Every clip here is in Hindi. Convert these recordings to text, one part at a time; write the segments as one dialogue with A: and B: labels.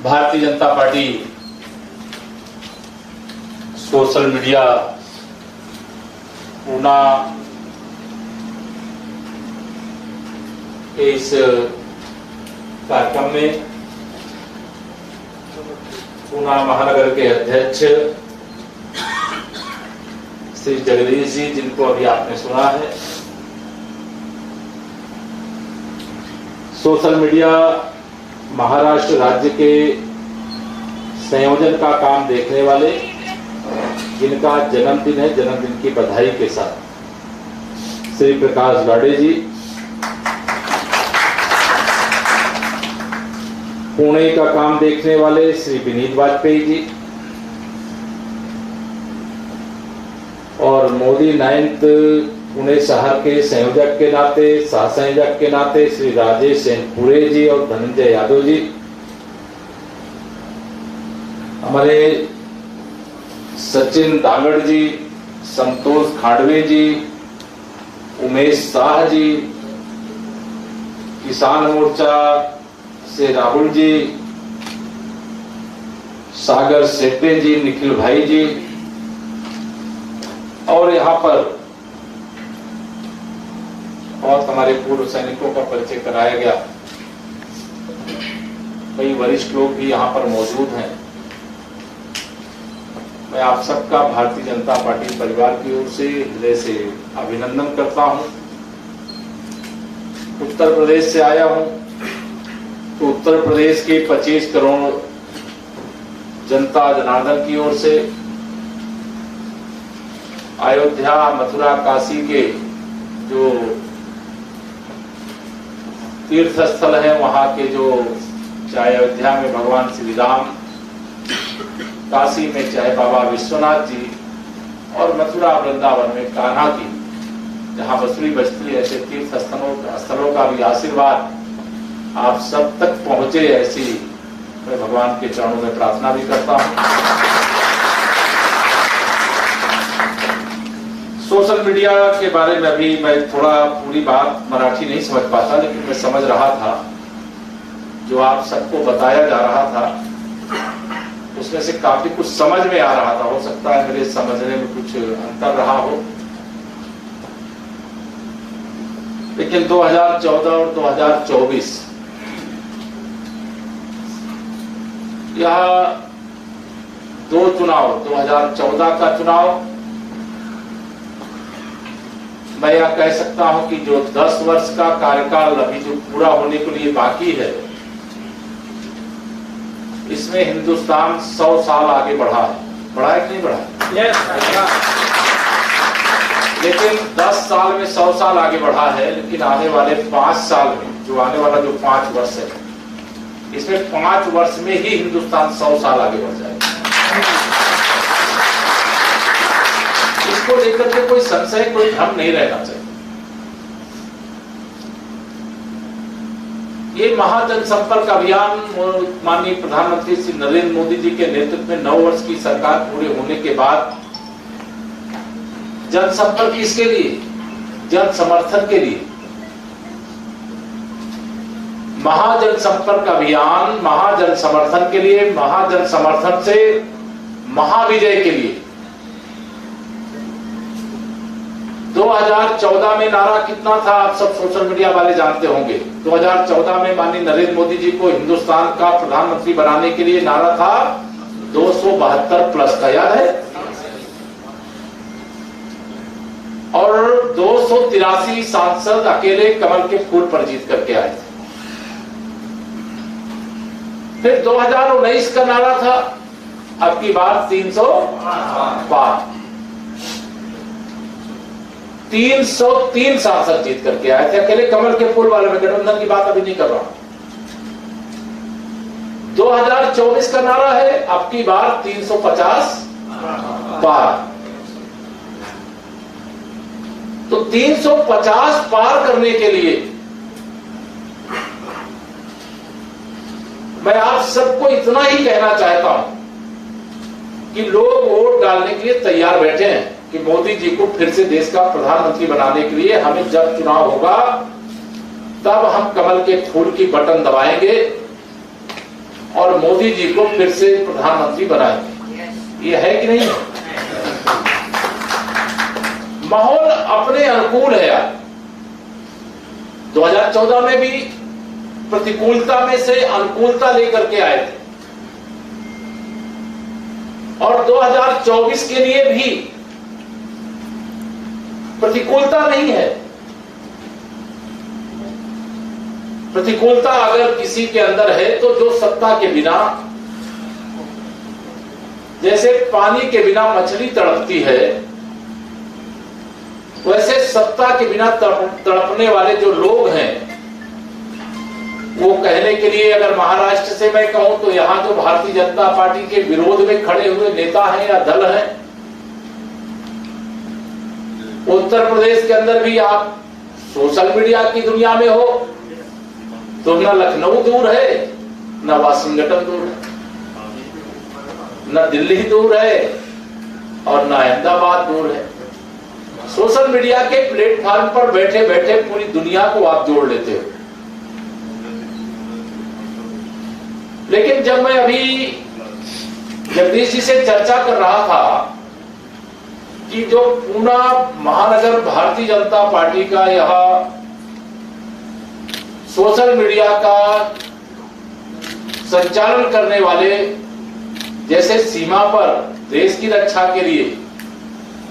A: Bharatiya Janata party social media Una के इस कार्यक्रम में ऊना महानगर के अध्यक्ष श्री जगदीश जी, जिनको अभी आपने सुना है, सोशल मीडिया महाराष्ट्र राज्य के संयोजन का काम देखने वाले, जिनका जन्मदिन है, जन्मदिन की बधाई के साथ श्री प्रकाश गाड़े जी, पुणे का काम देखने वाले श्री विनीत वाजपेयी जी, और मोदी 9th पुणे शहर के संयोजक के नाते, सह संयोजक के नाते श्री राजेश सेनपुरे जी और धनंजय यादव जी, हमारे सचिन दागड़ जी, संतोष खाड़वे जी, उमेश शाह जी, किसान मोर्चा से राहुल जी, सागर सेट्टे जी, निखिल भाई जी, और यहाँ पर बहुत हमारे पूर्व सैनिकों का परिचय कराया गया। कई वरिष्ठ लोग भी यहाँ पर मौजूद हैं। मैं आप सबका भारतीय जनता पार्टी परिवार की ओर से हृदय से अभिनंदन करता हूँ। उत्तर प्रदेश से आया हूँ तो उत्तर प्रदेश के 25 करोड़ जनता जनार्दन की ओर से अयोध्या, मथुरा, काशी के जो तीर्थ स्थल है, वहां के जो चाहे अयोध्या में भगवान श्री राम, काशी में चाहे बाबा विश्वनाथ जी, और मथुरा वृंदावन में कान्हा की जहां बसुरी बजती, ऐसे तीर्थ स्थलों का भी आशीर्वाद आप सब तक पहुंचे, ऐसी मैं भगवान के चरणों में प्रार्थना भी करता हूं। सोशल मीडिया के बारे में अभी मैं थोड़ा पूरी बात मराठी नहीं समझ पाता, लेकिन मैं समझ रहा था जो आप सबको बताया जा रहा था, उसमें से काफी कुछ समझ में आ रहा था। हो सकता है मेरे समझने में कुछ अंतर रहा हो, लेकिन 2014 और 2024 यह दो चुनाव, 2014 का चुनाव मैं यह कह सकता हूं कि जो 10 वर्ष का कार्यकाल अभी जो पूरा होने के लिए बाकी है, इसमें हिंदुस्तान 100 साल आगे बढ़ा है कि नहीं बढ़ा? yes. लेकिन 10 साल में 100 साल आगे बढ़ा है, लेकिन आने वाले 5 साल में, जो आने वाला जो 5 वर्ष है, इसमें 5 वर्ष में ही हिंदुस्तान 100 साल आगे बढ़ जाएगा। इसको लेकर के कोई संशय, कोई भ्रम नहीं रहना चाहिए। ये महाजनसंपर्क अभियान माननीय प्रधानमंत्री श्री नरेंद्र मोदी जी के नेतृत्व में 9 वर्ष की सरकार पूरे होने के बाद जनसंपर्क किसके लिए? जन समर्थन के लिए। महाजनसंपर्क अभियान महाजन समर्थन के लिए, महाजन समर्थन से महाविजय के लिए। 2014 में नारा कितना था आप सब सोशल मीडिया वाले जानते होंगे। 2014 में माननीय नरेंद्र मोदी जी को हिंदुस्तान का प्रधानमंत्री बनाने के लिए नारा था 272 प्लस का, याद है? और 283 सांसद अकेले कमल के फूल पर जीत करके आए थे। फिर 2019 का नारा था अब की बार 300 पार, 303 सांसद जीत करके आए थे अकेले कमल के फूल वाले में। गठबंधन की बात अभी नहीं कर रहा हूं। 2024 का नारा है अब की बार 350 पार। तो 350 पार करने के लिए मैं आप सबको इतना ही कहना चाहता हूं कि लोग वोट डालने के लिए तैयार बैठे हैं कि मोदी जी को फिर से देश का प्रधानमंत्री बनाने के लिए हमें जब चुनाव होगा तब हम कमल के फूल की बटन दबाएंगे और मोदी जी को फिर से प्रधानमंत्री बनाएंगे। ये है कि नहीं? माहौल अपने अनुकूल है यार। 2014 में भी प्रतिकूलता में से अनुकूलता लेकर के आए थे और 2024 के लिए भी प्रतिकूलता नहीं है। प्रतिकूलता अगर किसी के अंदर है तो जो सत्ता के बिना, जैसे पानी के बिना मछली तड़पती है, वैसे सत्ता के बिना तड़पने वाले जो लोग हैं, वो कहने के लिए अगर महाराष्ट्र से मैं कहूं तो यहां जो भारतीय जनता पार्टी के विरोध में खड़े हुए नेता हैं या दल हैं, उत्तर प्रदेश के अंदर भी आप सोशल मीडिया की दुनिया में हो तो न लखनऊ दूर है, न वाशिंगटन दूर है, न दिल्ली दूर है और न अहमदाबाद दूर है। सोशल मीडिया के प्लेटफॉर्म पर बैठे बैठे पूरी दुनिया को आप जोड़ लेते हो। लेकिन जब मैं अभी जगदीश जी से चर्चा कर रहा था कि जो पूना महानगर भारतीय जनता पार्टी का यह सोशल मीडिया का संचालन करने वाले, जैसे सीमा पर देश की रक्षा के लिए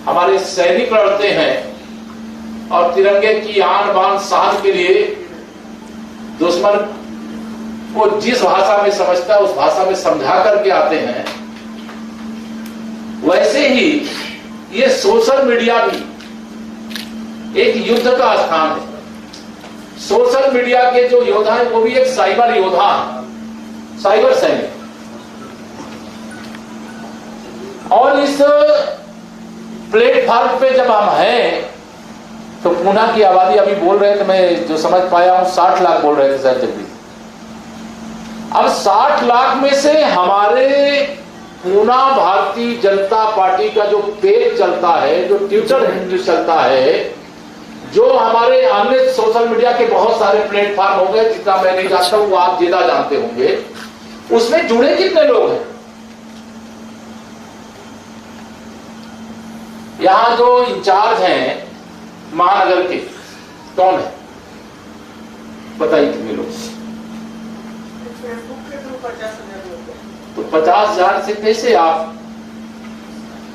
A: हमारे सैनिक लड़ते हैं और तिरंगे की आन बान शान के लिए दुश्मन को जिस भाषा में समझता है उस भाषा में समझा करके आते हैं, वैसे ही ये सोशल मीडिया भी एक युद्ध का स्थान है। सोशल मीडिया के जो योद्धा हैं वो भी एक साइबर योद्धा है, साइबर सैनिक। और इस प्लेटफॉर्म पे जब हम हैं तो पूना की आबादी, अभी बोल रहे थे, मैं जो समझ पाया हूं 60 लाख बोल रहे थे सर जगदीश। अब 60 लाख में से हमारे पूना भारतीय जनता पार्टी का जो पेज चलता है, जो ट्विटर हैंडल चलता है, जो हमारे अन्य सोशल मीडिया के बहुत सारे प्लेटफॉर्म हो गए, जितना मैं नहीं जानता हूं वो आप ज्यादा जानते होंगे, उसमें जुड़े कितने लोग हैं? यहां जो इंचार्ज हैं महानगर के, कौन है बताइए कितने लोग? तो 50,000 से कैसे आप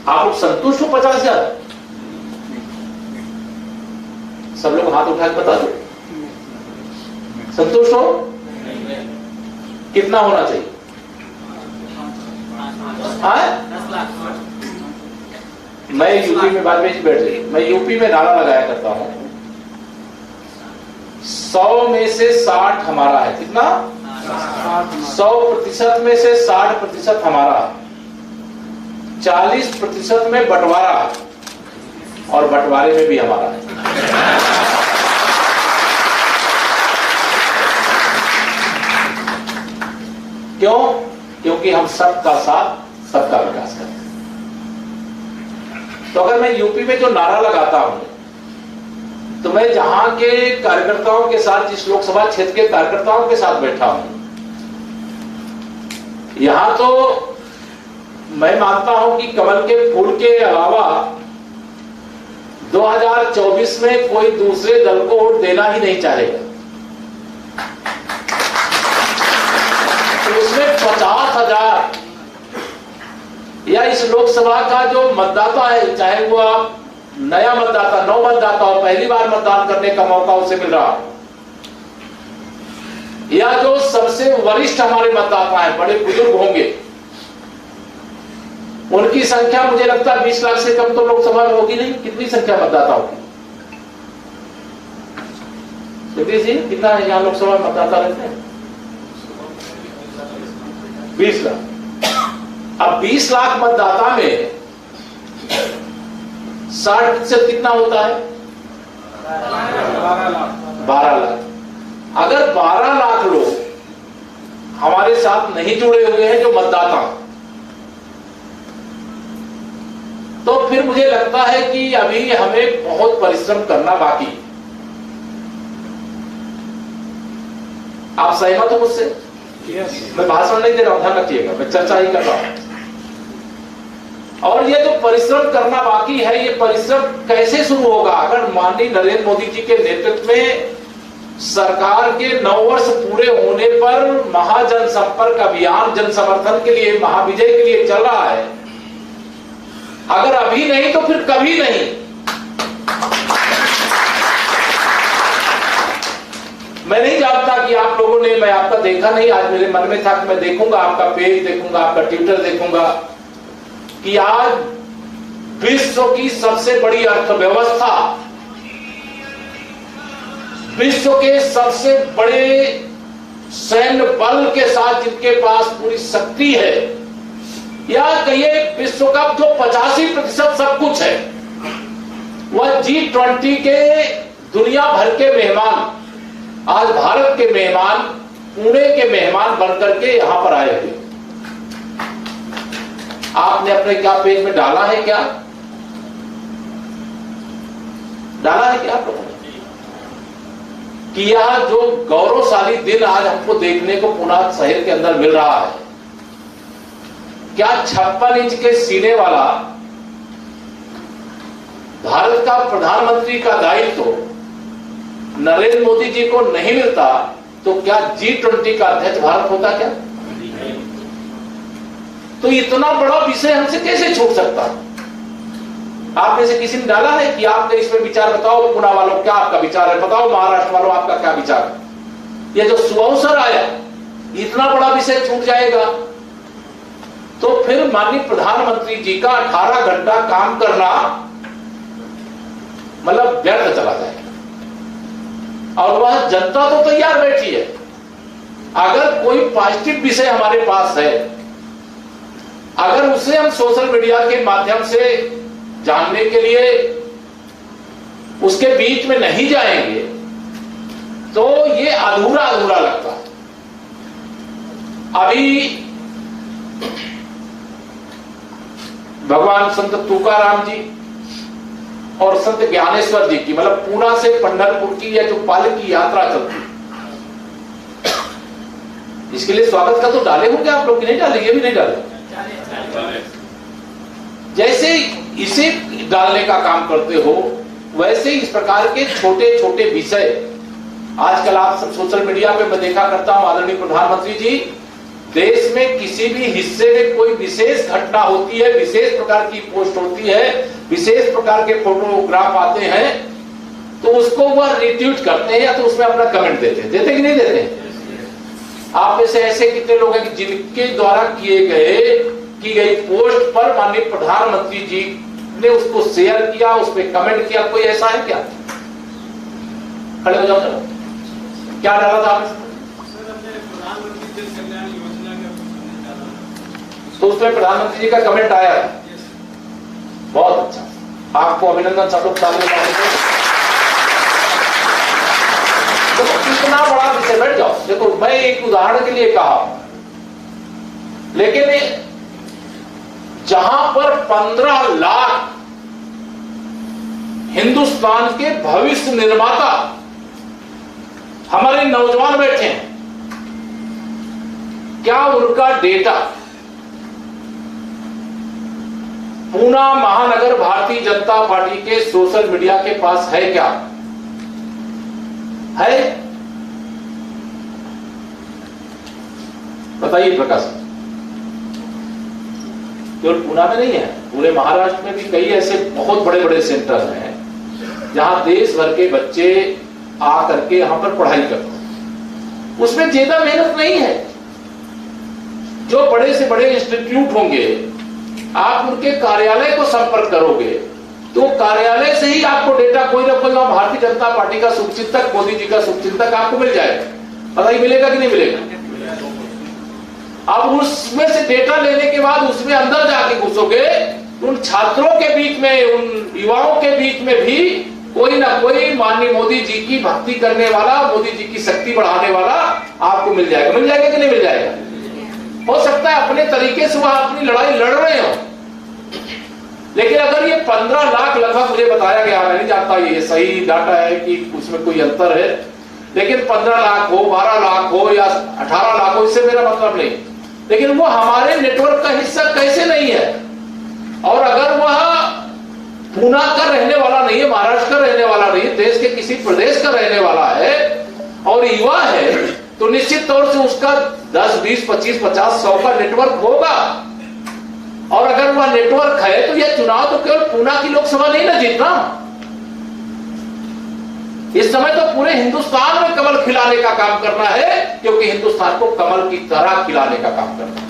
A: लोग संतुष्ट हो? 50,000 सब लोग हाथ उठा के बता दो, संतुष्ट हो? कितना होना चाहिए? 10 लाख। मैं यूपी में, बाद में बैठ जाइए, मैं यूपी में नारा लगाया करता हूं, 100 में से 60 हमारा है। कितना? 100% में से 60% हमारा है, 40% में बंटवारा है और बंटवारे में भी हमारा है। क्यों? क्योंकि हम सबका साथ सबका विकास करते हैं। तो अगर मैं यूपी में जो नारा लगाता हूं तो मैं जहां के कार्यकर्ताओं के साथ, जिस लोकसभा क्षेत्र के कार्यकर्ताओं के साथ बैठा हूं, यहां तो मैं मानता हूं कि कमल के फूल के अलावा 2024 में कोई दूसरे दल को वोट देना ही नहीं चाहेगा। तो उसमें 50,000 या इस लोकसभा का जो मतदाता है, चाहे वो आप नया मतदाता, नौ मतदाता हो, पहली बार मतदान करने का मौका उसे मिल रहा, या जो सबसे वरिष्ठ हमारे मतदाता हैं, बड़े बुजुर्ग होंगे, उनकी संख्या मुझे लगता है 20 लाख से कम तो लोकसभा में होगी नहीं। कितनी संख्या मतदाता होगी जगदीश जी? कितना है यहाँ लोकसभा में मतदाता रहते हैं? 20 लाख। अब 20 लाख मतदाता में 60% कितना होता है? 12 लाख। अगर 12 लाख लोग हमारे साथ नहीं जुड़े हुए हैं जो मतदाता, तो फिर मुझे लगता है कि अभी हमें बहुत परिश्रम करना बाकी। आप सहमत हो मुझसे? मैं भाषण नहीं दे रहा हूं, ध्यान रखिएगा, मैं चर्चा ही कर रहा हूं। और ये जो परिश्रम करना बाकी है, ये परिश्रम कैसे शुरू होगा? अगर माननीय नरेंद्र मोदी जी के नेतृत्व में सरकार के 9 वर्ष पूरे होने पर महाजन संपर्क अभियान जन समर्थन के लिए, महाविजय के लिए चल रहा है, अगर अभी नहीं तो फिर कभी नहीं। मैं नहीं जानता कि आप लोगों ने, मैं आपका देखा नहीं, आज मेरे मन में था कि मैं देखूंगा, आपका पेज देखूंगा, आपका ट्विटर देखूंगा, कि आज विश्व की सबसे बड़ी अर्थव्यवस्था, विश्व के सबसे बड़े सैन्य बल के साथ जिनके पास पूरी शक्ति है, या कहिए विश्व का जो 85% सब कुछ है, वह G20 के दुनिया भर के मेहमान आज भारत के मेहमान, पुणे के मेहमान बनकर के यहां पर आए हुए। आपने अपने क्या पेज में डाला है, क्या डाला है, क्या आप लोगों ने कि यह जो गौरवशाली दिन आज हमको देखने को पुणे शहर के अंदर मिल रहा है, क्या 56 इंच के सीने वाला भारत का प्रधानमंत्री का दायित्व नरेंद्र मोदी जी को नहीं मिलता तो क्या G20 का अध्यक्ष भारत होता क्या? तो इतना बड़ा विषय हमसे कैसे छूट सकता? आप में से किसी ने डाला है कि आपने इसमें विचार बताओ, पुणे वालों क्या आपका विचार है, बताओ महाराष्ट्र वालों आपका क्या विचार है? ये जो सुअवसर आया, इतना बड़ा विषय छूट जाएगा तो फिर माननीय प्रधानमंत्री जी का 18 घंटा काम करना मतलब व्यर्थ चला जाएगा। और वह जनता तो तैयार बैठी है, अगर कोई पॉजिटिव विषय हमारे पास है, अगर उसे हम सोशल मीडिया के माध्यम से जानने के लिए उसके बीच में नहीं जाएंगे तो ये अधूरा अधूरा लगता है। अभी भगवान संत तुकाराम जी और संत ज्ञानेश्वर जी की, मतलब पूना से पंढरपुर की या जो पालकी यात्रा चलती, इसके लिए स्वागत का तो डाले होंगे आप लोग, नहीं डाले? ये भी नहीं डाले। जैसे इसे डालने का काम करते हो, वैसे इस प्रकार के छोटे छोटे विषय आजकल आप सब सोशल मीडिया पे मैं देखा करता हूं, आदरणीय प्रधानमंत्री जी, देश में किसी भी हिस्से में कोई विशेष घटना होती है, विशेष प्रकार की पोस्ट होती है, विशेष प्रकार के फोटोग्राफ आते हैं, तो उसको वह रिट्वीट करते हैं या तो उसमें अपना कमेंट देते हैं। देते कि नहीं देते? आप में से ऐसे कितने लोग हैं कि जिनके द्वारा की गई पोस्ट पर माननीय प्रधानमंत्री जी ने उसको शेयर किया, उस पर कमेंट किया? कोई ऐसा है क्या? खड़े हो जाओ जरा। क्या डाला था आपने? तो उसमें प्रधानमंत्री जी का कमेंट आया है, बहुत अच्छा, आपको अभिनंदन, सब लोग ताली बजाएंगे। देखो कितना बड़ा विषय, बैठ जाओ। देखो मैं एक उदाहरण के लिए कहा, लेकिन जहां पर 15 लाख हिंदुस्तान के भविष्य निर्माता हमारे नौजवान बैठे हैं, क्या उनका डेटा पूना महानगर भारतीय जनता पार्टी के सोशल मीडिया के पास है? क्या है? बताइए प्रकाश। केवल पूना में नहीं है, पूरे महाराष्ट्र में भी कई ऐसे बहुत बड़े बड़े सेंटर हैं जहां देश भर के बच्चे आकर के यहां पर पढ़ाई करते हैं। उसमें ज्यादा मेहनत नहीं है। जो बड़े से बड़े इंस्टीट्यूट होंगे, आप उनके कार्यालय को संपर्क करोगे तो कार्यालय से ही आपको डेटा कोई ना कोई भारतीय जनता पार्टी का शुभचिंतक, मोदी जी का शुभचिंतक आपको मिल जाएगा। पता ही मिलेगा कि नहीं मिलेगा? अब उसमें से डेटा लेने के बाद उसमें अंदर जाके घुसोगे, उन छात्रों के बीच में, उन युवाओं के बीच में भी कोई ना कोई माननीय मोदी जी की भक्ति करने वाला, मोदी जी की शक्ति बढ़ाने वाला आपको मिल जाएगा। मिल जाएगा कि नहीं मिल जाएगा? हो सकता है अपने तरीके से वह अपनी लड़ाई लड़ रहे हो, लेकिन अगर ये 15 लाख लगभग मुझे बताया गया, मैं नहीं जानता ये सही डाटा है कि उसमें कोई अंतर है, लेकिन 15 लाख हो, 12 लाख हो या 18 लाख हो, इससे मेरा मतलब नहीं। लेकिन वो हमारे नेटवर्क का हिस्सा कैसे नहीं है? और अगर वह पूना का रहने वाला नहीं है, महाराष्ट्र का रहने वाला नहीं है, देश के किसी प्रदेश का रहने वाला है और युवा है, तो निश्चित तौर से उसका 10, 20, 25, 50, 100 का नेटवर्क होगा। और अगर वह नेटवर्क है तो यह चुनाव तो केवल पूना की लोकसभा नहीं ना जीतना, इस समय तो पूरे हिंदुस्तान में कमल खिलाने का काम करना है, क्योंकि हिंदुस्तान को कमल की तरह खिलाने का काम करना है।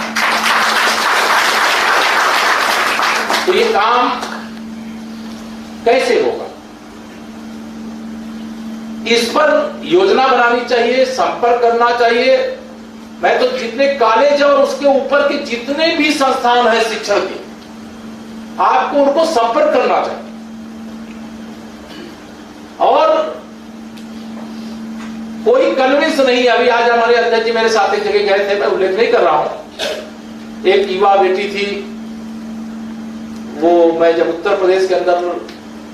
A: तो ये काम कैसे होगा, इस पर योजना बनानी चाहिए, संपर्क करना चाहिए। मैं तो जितने कॉलेज और उसके ऊपर के जितने भी संस्थान हैं शिक्षण के, आपको उनको संपर्क करना चाहिए। और कोई कन्विंस नहीं, अभी आज हमारे अध्यक्ष जी मेरे साथ एक जगह गए थे, मैं उल्लेख नहीं कर रहा हूं, एक युवा बेटी थी, वो मैं जब उत्तर प्रदेश के अंदर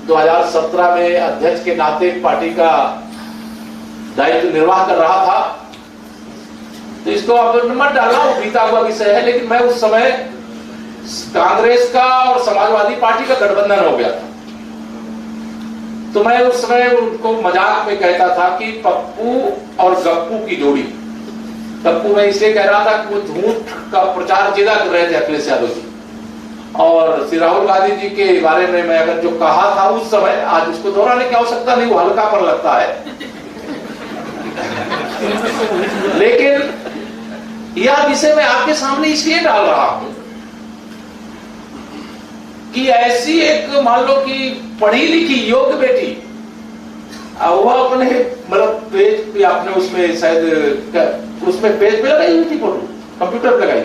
A: 2017 में अध्यक्ष के नाते पार्टी का दायित्व निर्वाह कर रहा था, तो इसको अब मत डालना, वो बीता हुआ विषय है, लेकिन मैं उस समय कांग्रेस का और समाजवादी पार्टी का गठबंधन हो गया था। तो मैं उस समय उनको मजाक में कहता था कि पप्पू और गप्पू की जोड़ी। गप्पू मैं इसलिए कह रहा था कि वो झूठ का प्रचार ज्यादा कर रहे थे अखिलेश यादव जी, और श्री राहुल गांधी जी के बारे में मैं अगर जो कहा था उस समय, आज उसको दोहराने की आवश्यकता नहीं, वो हल्का पर लगता है। लेकिन यह विषय मैं आपके सामने इसलिए डाल रहा हूं कि ऐसी एक मान लो कि पढ़ी लिखी योग्य बेटी, वह अपने मतलब पेज पे आपने उसमें शायद उसमें पेज पे लगाई हुई थी फोटो, कंप्यूटर पे लगाई,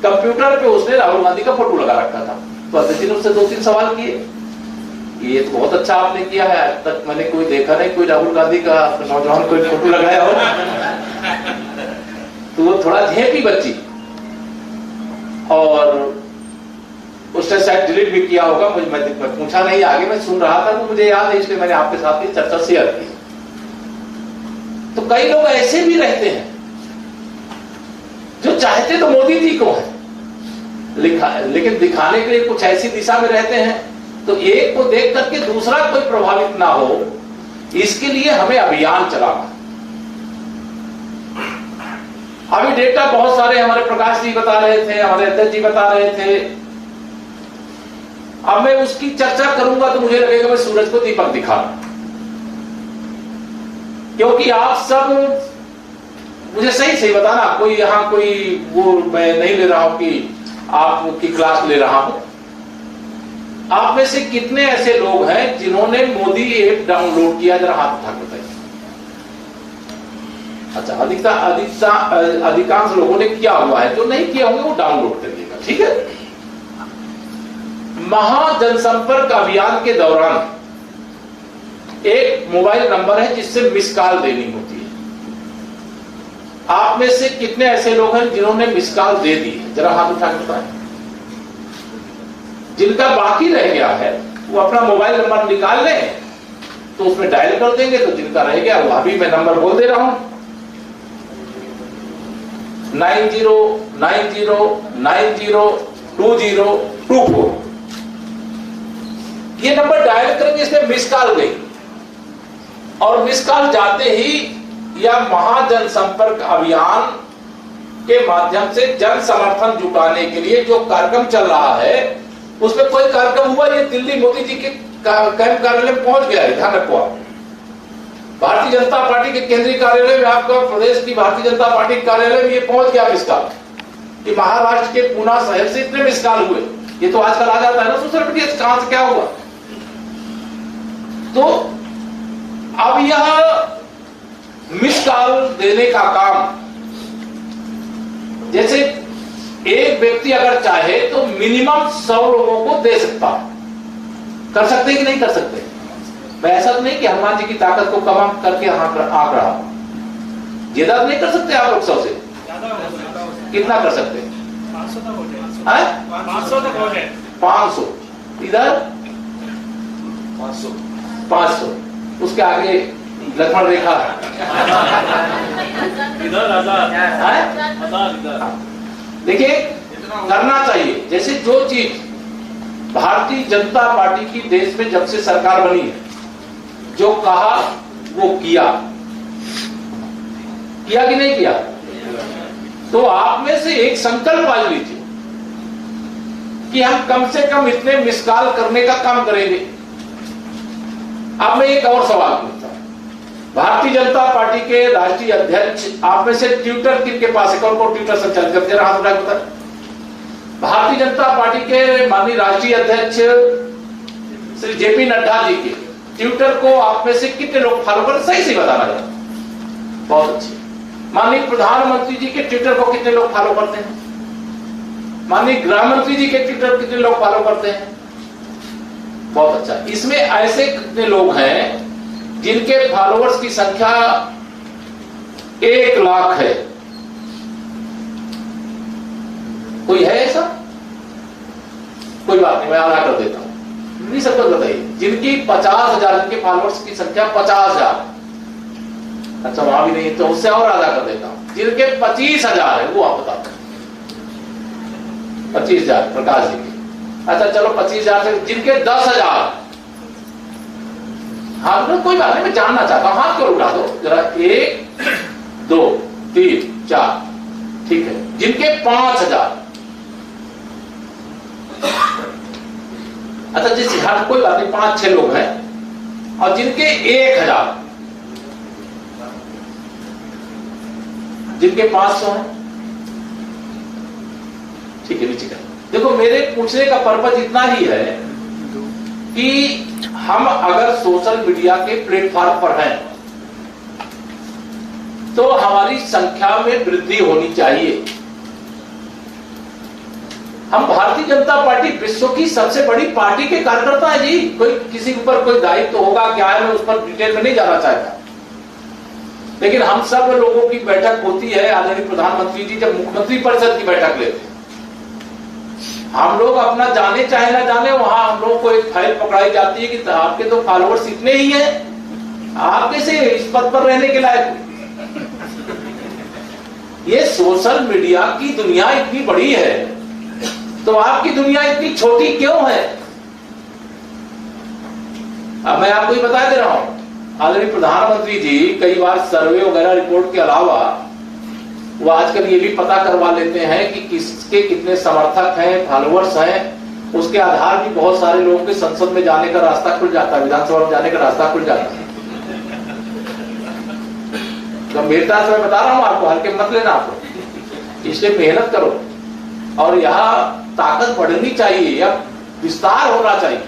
A: कंप्यूटर पे उसने राहुल गांधी का फोटो लगा रखा था। तो अध्यक्ष ने उससे 2-3 सवाल किए, ये तो बहुत अच्छा आपने किया है, आज तक मैंने कोई देखा नहीं कोई राहुल गांधी का नौजवान कोई फोटो लगाया हो। तो वो थोड़ा झेपी बच्ची, और उसने शायद डिलीट भी किया होगा, मुझे मैं पूछा नहीं, आगे मैं सुन रहा था, वो मुझे याद है, इसलिए मैंने आपके साथ ये चर्चा शेयर की। तो कई लोग ऐसे भी रहते हैं जो चाहते तो मोदी जी को है, लेकिन दिखाने के लिए कुछ ऐसी दिशा में रहते हैं। तो एक को देख करके दूसरा कोई प्रभावित ना हो, इसके लिए हमें अभियान चलाना। अभी डेटा बहुत सारे हमारे प्रकाश जी बता रहे थे, हमारे अध्यक्ष जी बता रहे थे, अब मैं उसकी चर्चा करूंगा तो मुझे लगेगा मैं सूरज को दीपक दिखा रहा हूं, क्योंकि आप सब मुझे सही सही बताना, कोई यहां कोई वो मैं नहीं ले रहा हूं कि आपकी क्लास ले रहा हूं। आप में से कितने ऐसे लोग हैं जिन्होंने मोदी ऐप डाउनलोड किया, जरा हाथ उठा बताइए। अच्छा, अधिकांश लोगों ने किया हुआ है, जो नहीं किया होंगे वो डाउनलोड करिएगा, ठीक है। महाजनसंपर्क अभियान के दौरान एक मोबाइल नंबर है जिससे मिस कॉल देनी होती है। आप में से कितने ऐसे लोग हैं जिन्होंने मिस कॉल दे दी है, जरा हाथ उठा के बताएं। जिनका बाकी रह गया है वो अपना मोबाइल नंबर निकाल लें तो उसमें डायल कर देंगे, तो जिनका रह गया वो अभी मैं नंबर बोल दे रहा हूं, 9090902024। ये नंबर डायल करेंगे, इसमें मिस कॉल गई, और मिस कॉल जाते ही या महाजन संपर्क अभियान के माध्यम से जन समर्थन जुटाने के लिए जो कार्यक्रम चल रहा है, उसमें कोई कार्यक्रम हुआ, ये दिल्ली मोदी जी के कैंप कार्यालय में पहुंच गया है, ध्यान रखो आप। भारतीय जनता पार्टी के केंद्रीय कार्यालय में, आपका प्रदेश की भारतीय जनता पार्टी के कार्यालय में ये पहुंच गया मिस कॉल, कि महाराष्ट्र के पूना शहर से इतने मिस कॉल हुए। ये तो आजकल आ जाता है ना सोशल मीडिया, कहां से क्या हुआ। तो अब यह मिस कॉल देने का काम, जैसे एक व्यक्ति अगर चाहे तो मिनिमम 100 लोगों को दे सकता, कर सकते कि नहीं कर सकते। मैं ऐसा तो नहीं कि हनुमान जी की ताकत को कम करके आंक रहा हूं, ज्यादा नहीं कर सकते आप लोग 100 से, कितना कर सकते हैं? 500 तक हो जाए, 500 इधर 500, उसके आगे लक्ष्मण रेखा देखिए, करना चाहिए। जैसे जो चीज भारतीय जनता पार्टी की देश में जब से सरकार बनी है, जो कहा वो किया कि नहीं किया? तो आप में से एक संकल्प आज लीजिए कि हम कम से कम इतने मिसकॉल करने का काम करेंगे। अब मैं एक और सवाल पूछता हूं, भारतीय जनता पार्टी के राष्ट्रीय अध्यक्ष आप में से ट्विटर किनके पास है? कौन कौन ट्विटर संचालित करते हैं? हाथ उठा के। भारतीय जनता पार्टी के माननीय राष्ट्रीय अध्यक्ष श्री जेपी नड्डा जी के ट्विटर को आप में से कितने लोग फॉलो करते? सही से बताना जरा। बहुत अच्छे। माननीय प्रधानमंत्री जी के ट्विटर को कितने लोग फॉलो करते हैं? माननीय गृह मंत्री जी के ट्विटर कितने लोग फॉलो करते हैं? बहुत अच्छा। इसमें ऐसे कितने लोग हैं जिनके फॉलोअर्स की संख्या 1 लाख है? कोई है ऐसा? कोई बात नहीं, मैं आधा कर देता हूं। नहीं, सबको बताइए जिनकी 50,000, जिनके फॉलोअर्स की संख्या 50,000। अच्छा, वहां भी नहीं, तो उससे और आधा कर देता हूं। जिनके 25,000 है वो आप बताते हैं। 25,000 प्रकाश जी की। अच्छा चलो 25,000 से जिनके 10,000। हाँ तो कोई बात नहीं, मैं जानना चाहता हूं। हाथ क्यों उठा दो जरा। 1 2 3 4, ठीक है। जिनके 5,000। अच्छा जिस हाँ कोई बात नहीं, 5-6 लोग हैं। और जिनके 1,000, जिनके 500 हैं, ठीक है नीचे का। देखो, मेरे पूछने का पर्पज इतना ही है कि हम अगर सोशल मीडिया के प्लेटफॉर्म पर हैं तो हमारी संख्या में वृद्धि होनी चाहिए। हम भारतीय जनता पार्टी विश्व की सबसे बड़ी पार्टी के कार्यकर्ता है जी। कोई किसी के ऊपर कोई दायित्व तो होगा क्या है, मैं उस पर डिटेल में नहीं जाना चाहता। लेकिन हम सब लोगों की बैठक होती है। आदरणीय प्रधानमंत्री जी जब मुख्यमंत्री परिषद की बैठक लेते हैं, हम लोग अपना जाने चाहे ना जाने, वहां हम लोग को एक फाइल पकड़ाई जाती है कि आपके तो फॉलोअर्स इतने ही हैं, आप कैसे इस पद पर रहने के लायक? ये सोशल मीडिया की दुनिया इतनी बड़ी है तो आपकी दुनिया इतनी छोटी क्यों है? अब मैं आपको ही बता दे रहा हूं, आदरणीय प्रधानमंत्री जी कई बार सर्वे वगैरह रिपोर्ट के अलावा वो आजकल ये भी पता करवा लेते हैं कि किसके कितने समर्थक हैं, फॉलोअर्स हैं। उसके आधार भी बहुत सारे लोगों के संसद में जाने का रास्ता खुल जाता है, विधानसभा में जाने का रास्ता खुल जाता है। गंभीरता से मैं बता रहा हूं आपको, हल्के मत लेना आपको। इसलिए मेहनत करो और यहाँ ताकत बढ़नी चाहिए या विस्तार होना चाहिए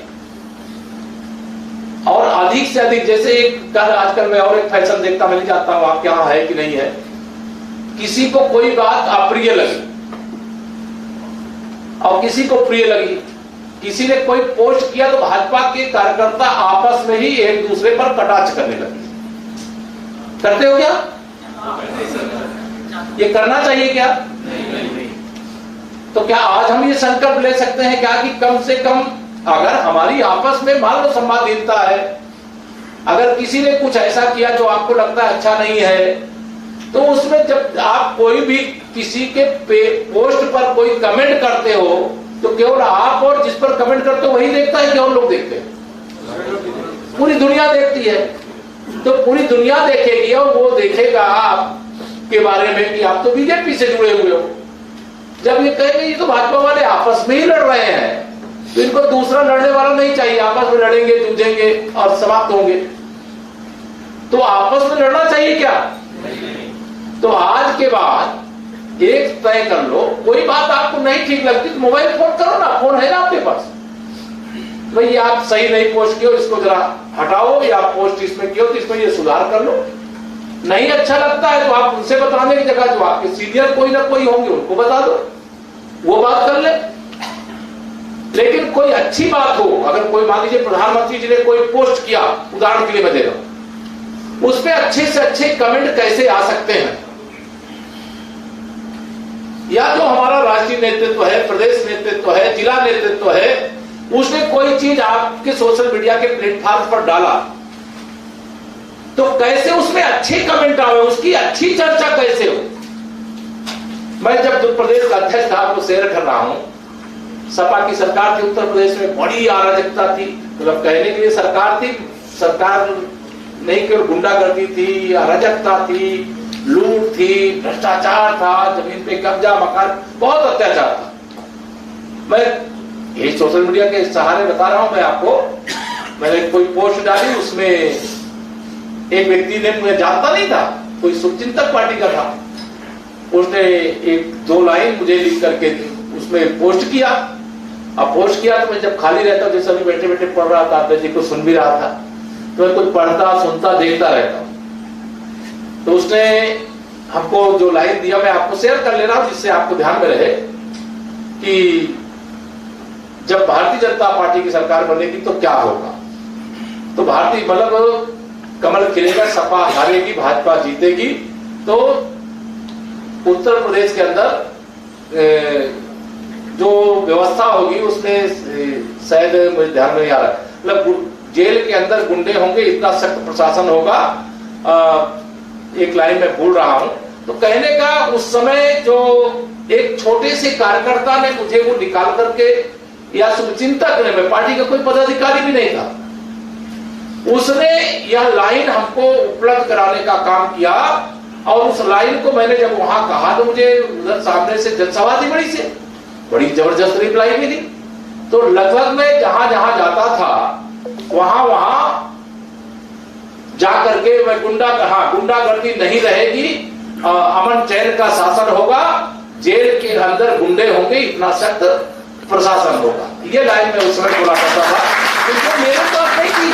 A: और अधिक से अधिक। जैसे एक आजकल मैं और एक फैशन देखता, मैं नहीं जानता हूं आपके यहां है कि नहीं है। किसी को कोई बात अप्रिय लगी और किसी को प्रिय लगी, किसी ने कोई पोस्ट किया तो भाजपा के कार्यकर्ता आपस में ही एक दूसरे पर कटाक्ष करने लगे। करते हो क्या? ये करना चाहिए क्या? तो क्या आज हम ये संकल्प ले सकते हैं क्या कि कम से कम अगर हमारी आपस में मान लो संवादहीनता है, अगर किसी ने कुछ ऐसा किया जो आपको लगता है अच्छा नहीं है, तो उसमें जब आप कोई भी किसी के पोस्ट पर कोई कमेंट करते हो तो केवल आप और जिस पर कमेंट करते हो वही देखता है, केवल लोग देखते हैं? पूरी दुनिया देखती है। तो पूरी दुनिया देखेगी और वो देखेगा आपके बारे में कि आप तो बीजेपी से जुड़े हुए हो। जब ये कहेंगे ये तो भाजपा वाले आपस में ही लड़ रहे हैं, तो इनको दूसरा लड़ने वाला नहीं चाहिए, आपस में लड़ेंगे, जूझेंगे और समाप्त होंगे। तो आपस में लड़ना चाहिए क्या? तो आज के बाद एक तय कर लो, कोई बात आपको नहीं ठीक लगती तो मोबाइल फोन करो ना, फोन है ना आपके पास। भाई आप सही नहीं पोस्ट किए, इसको जरा हटाओ, या पोस्ट इसमें किया तो इसमें ये सुधार कर लो। नहीं अच्छा लगता है तो आप उनसे बताने की जगह जो आपके सीनियर कोई ना कोई होंगे उनको बता दो, वो बात कर ले। लेकिन कोई अच्छी बात हो, अगर कोई मान लीजिए प्रधानमंत्री जी ने कोई पोस्ट किया, उदाहरण के लिए मैं दे रहा हूं, उस पर अच्छे से अच्छे कमेंट कैसे आ सकते हैं? या जो हमारा राष्ट्रीय नेतृत्व है, प्रदेश नेतृत्व है, जिला नेतृत्व है, उसने कोई चीज आपके सोशल मीडिया के प्लेटफॉर्म पर डाला तो कैसे उसमें अच्छे कमेंट आवे, उसकी अच्छी चर्चा कैसे हो। मैं जब उत्तर प्रदेश का अध्यक्ष था, आपको शेयर कर रहा हूं, सपा की सरकार थी उत्तर प्रदेश में, बड़ी अराजकता थी, मतलब कहने के लिए सरकार थी, सरकार नहीं केवल गुंडागर्दी थी, अराजकता थी, लूट थी, भ्रष्टाचार था, जमीन पे कब्जा, मकान, बहुत अत्याचार था। मैं यही सोशल मीडिया के सहारे बता रहा हूं मैं आपको। मैंने कोई पोस्ट डाली, उसमें एक व्यक्ति ने, मुझे जानता नहीं था, कोई शुभचिंतक पार्टी का था, उसने एक दो लाइन मुझे लिख करके उसमें पोस्ट किया। अब पोस्ट किया तो मैं जब खाली रहता हूं, जैसे अभी बैठे बैठे पढ़ रहा था, अध्यक्ष जी को सुन भी रहा था, तो मैं कुछ पढ़ता सुनता देखता रहता हूं। तो उसने हमको जो लाइन दिया, मैं आपको शेयर कर ले रहा हूं जिससे आपको ध्यान में रहे कि जब भारतीय जनता पार्टी की सरकार बनेगी तो क्या होगा। तो भारतीय मतलब कमल खिलेगा, सपा हारेगी, भाजपा जीतेगी, तो उत्तर प्रदेश के अंदर जो व्यवस्था होगी उसमें शायद मुझे ध्यान में नहीं आ रहा, मतलब जेल के अंदर गुंडे होंगे, इतना सख्त प्रशासन होगा, एक लाइन में भूल रहा हूं। तो कहने का उस समय जो एक छोटे से कार्यकर्ता ने मुझे वो निकाल करके, या शुभचिंतक ने, मैं पार्टी का कोई पदाधिकारी भी नहीं था, उसने यह लाइन हमको उपलब्ध कराने का काम किया। और उस लाइन को मैंने जब वहां कहा तो मुझे उधर सामने से जनसभा थी, बड़ी जबरदस्त रिप्लाई मिली। तो लगभग मैं जहां जहां जाता था वहां जाकर के मैं गुंडागर्दी नहीं रहेगी, अमन चैन का शासन होगा, जेल के अंदर गुंडे होंगे, इतना सख्त प्रशासन होगा, ये लाइन में उस समय बोला करता था। क्योंकि मेरे पास नहीं थी,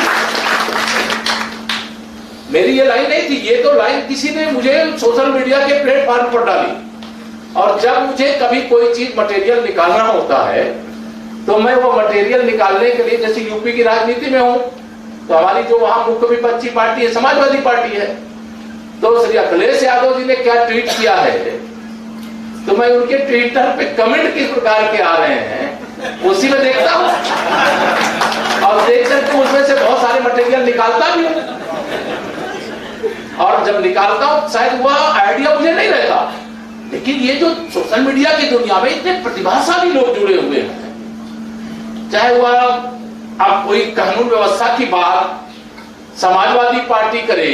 A: मेरी ये लाइन नहीं थी, ये तो लाइन किसी ने मुझे सोशल मीडिया के प्लेटफॉर्म पर डाली। और जब मुझे कभी कोई चीज मटेरियल निकालना होता है तो मैं वो मटेरियल निकालने के लिए, जैसे यूपी की राजनीति में हूं, तो हमारी जो वहां मुख्य विपक्षी पार्टी है समाजवादी पार्टी है, तो श्री अखिलेश यादव जी ने क्या ट्वीट किया है, तो मैं उनके ट्विटर पे कमेंट किस प्रकार के आ रहे हैं उसी में देखता हूं, और देख सकते उसमें से बहुत सारे मटेरियल निकालता भी हूं। और जब निकालता हूं शायद वह आइडिया मुझे नहीं रहता, लेकिन ये जो सोशल मीडिया की दुनिया में इतने प्रतिभाशाली लोग जुड़े हुए हैं, चाहे वह अब कोई कानून व्यवस्था की बात समाजवादी पार्टी करे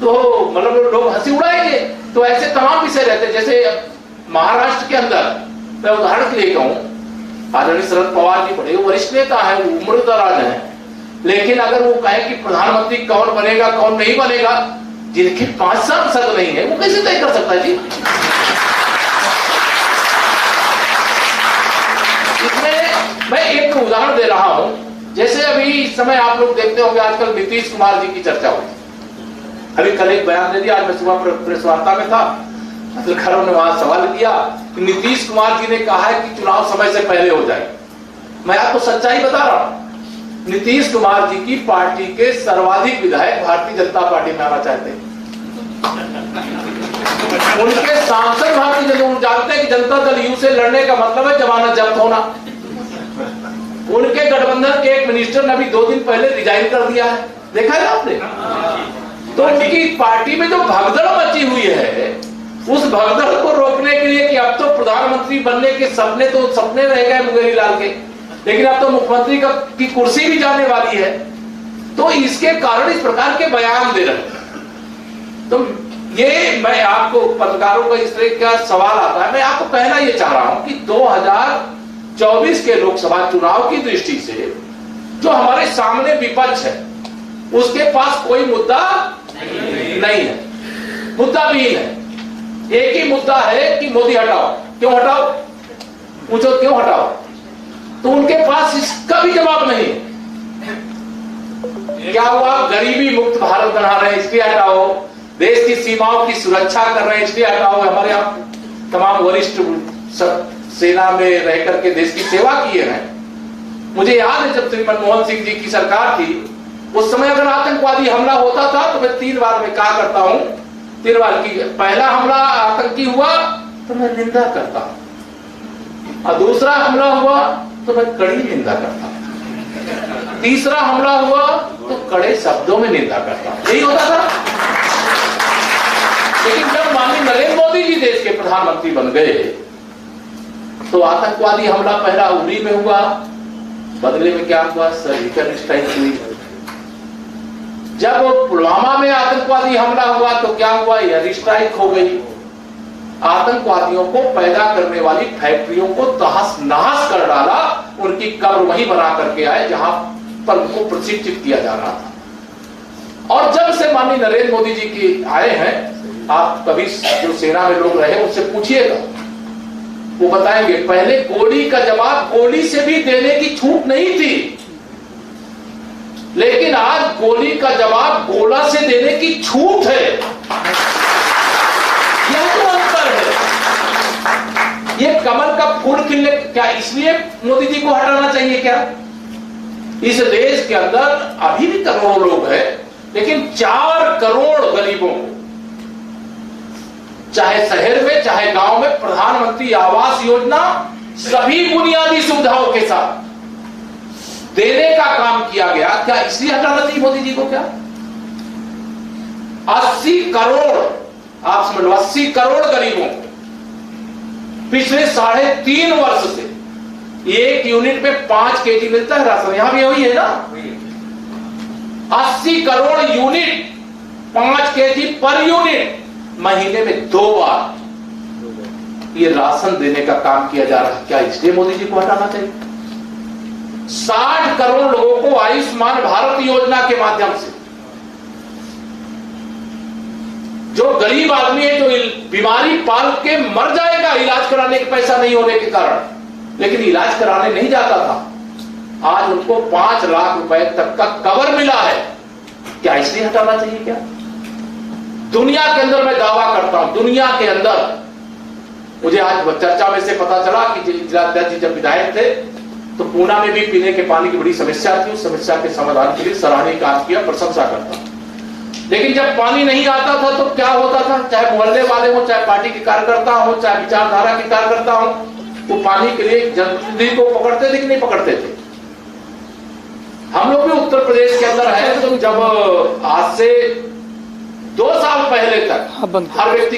A: तो मतलब लोग हंसी उड़ाएंगे, तो ऐसे तमाम विषय रहते। जैसे महाराष्ट्र के अंदर मैं उदाहरण के लिए कहूं, आदरणीय शरद पवार जी बड़े वरिष्ठ नेता है, उम्र दराज है, लेकिन अगर वो कहे कि प्रधानमंत्री कौन बनेगा कौन नहीं बनेगा, जिनके 5 सांसद नहीं है, वो कैसे तय कर सकता है जी। इसमें मैं एक उदाहरण दे रहा हूं, जैसे अभी इस समय आप लोग देखते होंगे आजकल नीतीश कुमार जी की चर्चा हुई। अभी कल एक बयान दे दिया, आज मैं सुबह प्रेस वार्ता में था, पत्रकारों ने वहां सवाल किया कि नीतीश कुमार जी ने कहा है कि चुनाव समय से पहले हो जाए। मैं आपको सच्चाई बता रहा हूं, नीतीश कुमार जी की पार्टी के सर्वाधिक विधायक भारतीय जनता पार्टी में आना चाहते हैं। उनके सांसद भारतीय जनता, जानते हैं कि जनता दल यू से लड़ने का मतलब है जमानत जब्त होना। उनके गठबंधन के एक मिनिस्टर ने अभी 2 दिन पहले रिजाइन कर दिया है, देखा है आपने। तो उनकी पार्टी में जो भगदड़ मची हुई है, उस भगदड़ को रोकने के लिए कि अब तो प्रधानमंत्री बनने के सपने तो सपने रह गए मुंगेरी लाल के, लेकिन अब तो मुख्यमंत्री की कुर्सी भी जाने वाली है, तो इसके कारण इस प्रकार के बयान दे रहे हैं। तो ये मैं आपको पत्रकारों का इस तरह का सवाल आता है, मैं आपको कहना ये चाह रहा हूं कि 2024 के लोकसभा चुनाव की दृष्टि से जो हमारे सामने विपक्ष है उसके पास कोई मुद्दा नहीं है, मुद्दा भी है। एक ही मुद्दा है कि मोदी हटाओ। क्यों हटाओ, पूछो क्यों हटाओ, तो उनके पास इसका भी जवाब नहीं है। क्या हुआ, गरीबी मुक्त भारत बना रहे हैं इसलिए हटाओ, देश की सीमाओं की सुरक्षा कर रहे हैं इसलिए हटाओ। हमारे यहाँ तमाम वरिष्ठ सेना में रह करके देश की सेवा किए हैं। मुझे याद है जब श्री मनमोहन सिंह जी की सरकार थी, उस समय अगर आतंकवादी हमला होता था तो मैं 3 बार में कहा करता हूं, 3 बार की पहला हमला आतंकी हुआ तो मैं निंदा करता हूं, और दूसरा हमला हुआ तो मैं कड़ी निंदा करता हूं, तीसरा हमला हुआ तो कड़े शब्दों में निंदा करता हूं। यही होता था। लेकिन जब माननीय नरेंद्र मोदी जी देश के प्रधानमंत्री बन गए तो आतंकवादी हमला पहला उरी में हुआ, बदले में क्या हुआ, सर्जिकल स्ट्राइक हुई। जब पुलवामा में आतंकवादी हमला हुआ तो क्या हुआ, एयर स्ट्राइक हो गई। आतंकवादियों को पैदा करने वाली फैक्ट्रियों को तहस नहस कर डाला, उनकी कब्र वहीं बना करके आए जहां पर उनको प्रशिक्षित किया जा रहा था। और जब से माननीय नरेंद्र मोदी जी की आए हैं, आप कभी जो सेना में लोग रहे उनसे पूछिएगा, वो बताएंगे पहले गोली का जवाब गोली से भी देने की छूट नहीं थी, लेकिन आज गोली का जवाब गोला से देने की छूट है। यह तो अंतर है। ये कमल का फूल खिलने, क्या इसलिए मोदी जी को हटाना चाहिए क्या? इस देश के अंदर अभी भी करोड़ों लोग हैं, लेकिन 4 करोड़ गरीबों को, चाहे शहर में चाहे गांव में, प्रधानमंत्री आवास योजना सभी बुनियादी सुविधाओं के साथ देने का काम किया गया। क्या इसलिए हटाना चाहिए मोदी जी को? क्या 80 करोड़, आप समझ लो 80 करोड़ गरीबों को पिछले 3.5 वर्ष से 1 यूनिट में 5 केजी मिलता है राशन। यहां भी वही है ना, 80 crore unit, 5 KG per unit, महीने में 2 बार ये राशन देने का काम किया जा रहा है। क्या इसलिए मोदी जी को हटाना चाहिए? 60 करोड़ लोगों को आयुष्मान भारत योजना के माध्यम से, जो गरीब आदमी है, जो बीमारी पाल के मर जाएगा इलाज कराने का पैसा नहीं होने के कारण, लेकिन इलाज कराने नहीं जाता था, आज उनको 5 लाख रुपए तक का कवर मिला है। क्या इसलिए हटाना चाहिए? क्या दुनिया के अंदर, मैं दावा करता हूं दुनिया के अंदर, मुझे आज चर्चा में से पता चला कि जिलाध्यक्ष जी जब विधायक थे तो पूना में भी पीने के पानी की बड़ी समस्या थी। उस समस्या के समाधान के लिए सराहनीय काम किया, प्रशंसा करता। लेकिन जब पानी नहीं आता था तो क्या होता था, चाहे मोहल्ले वाले हो, चाहे पार्टी के कार्यकर्ता हो, चाहे विचारधारा के कार्यकर्ता हो, वो पानी के लिए जनप्रतिनिधि को पकड़ते थे कि नहीं पकड़ते थे? हम लोग भी उत्तर प्रदेश के अंदर है, तो जब आज से 2 साल पहले तक हर व्यक्ति